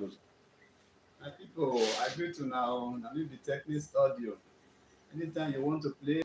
My people, I agree to now. Now leave the Technics audio. Anytime you want to play.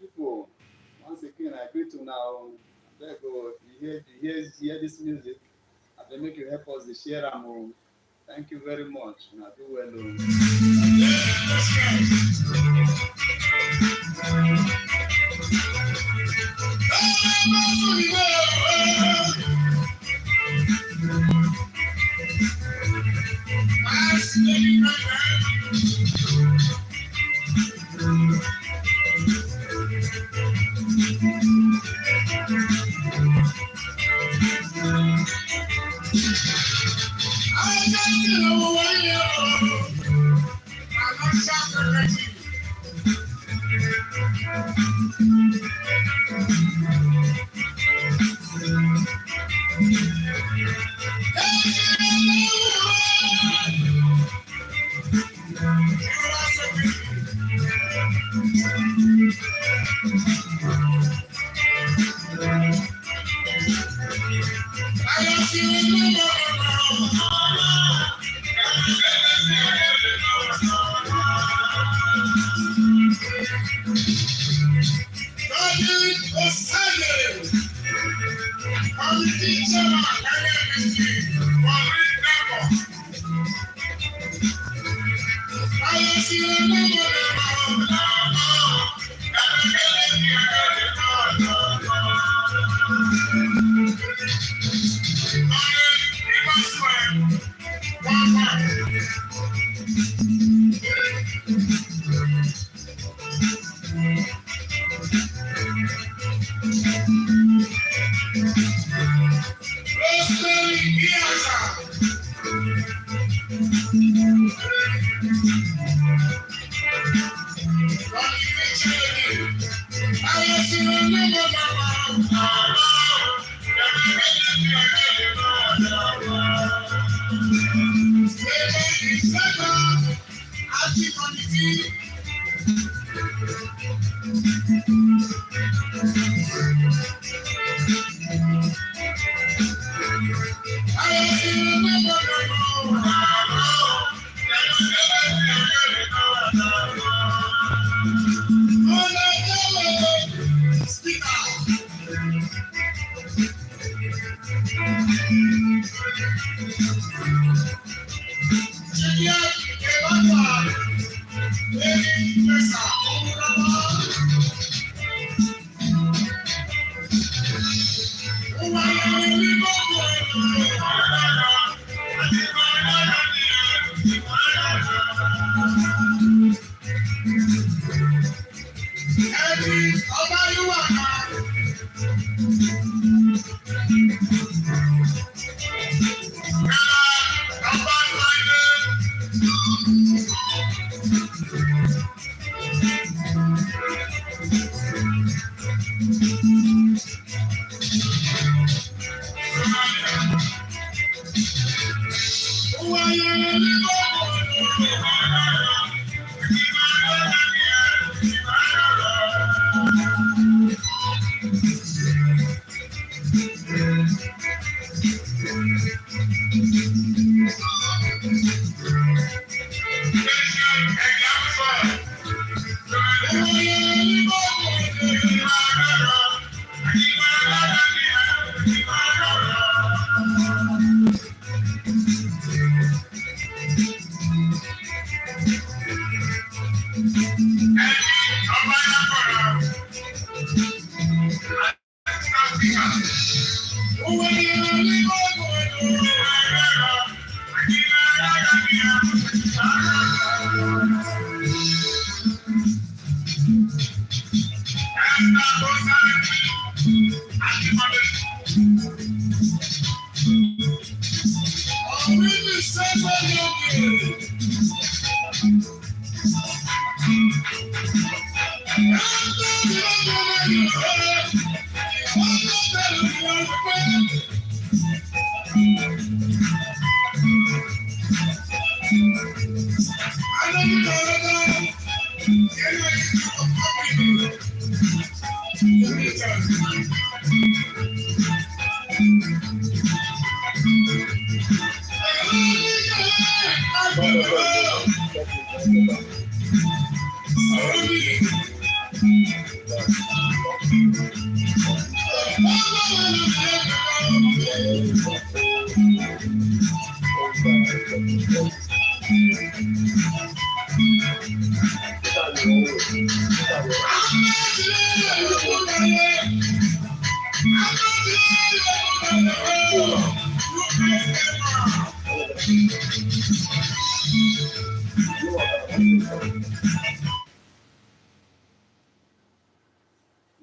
People, once again, I agree to now. There go. You hear this music. I will make you help us to share them. Thank you very much. Now do well. Speak out.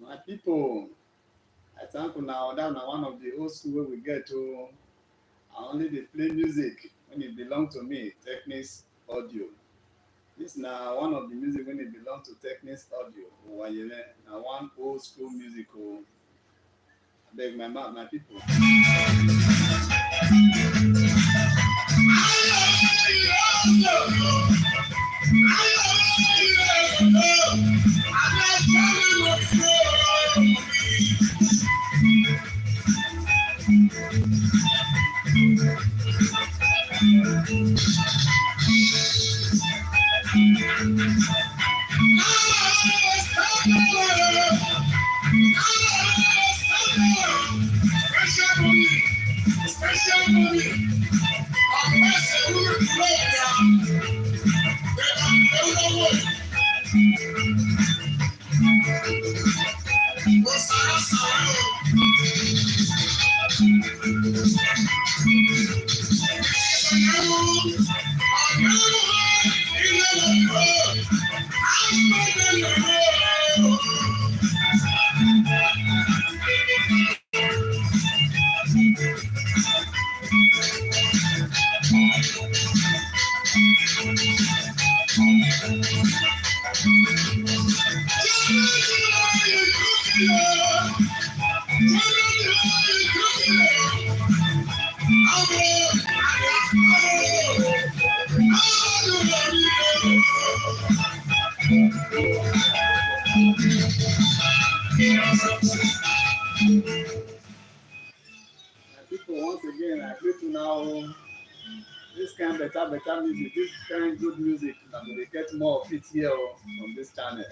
My people, I thank you now. That's one of the old school where we get to. I only dey play music when it belong to me, Technics Audio. This na one of the music when it belong to Technics Audio. Owayele na one old school music. Abeg my people. People, once again, I greet you now. This kind of better music, this kind of good music, and we get more of it here on this channel.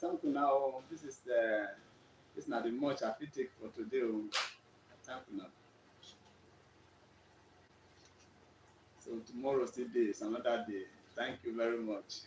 thank you now. This not the much I fit take for today. Oh. Thank you now. So tomorrow still day is another day. Thank you very much.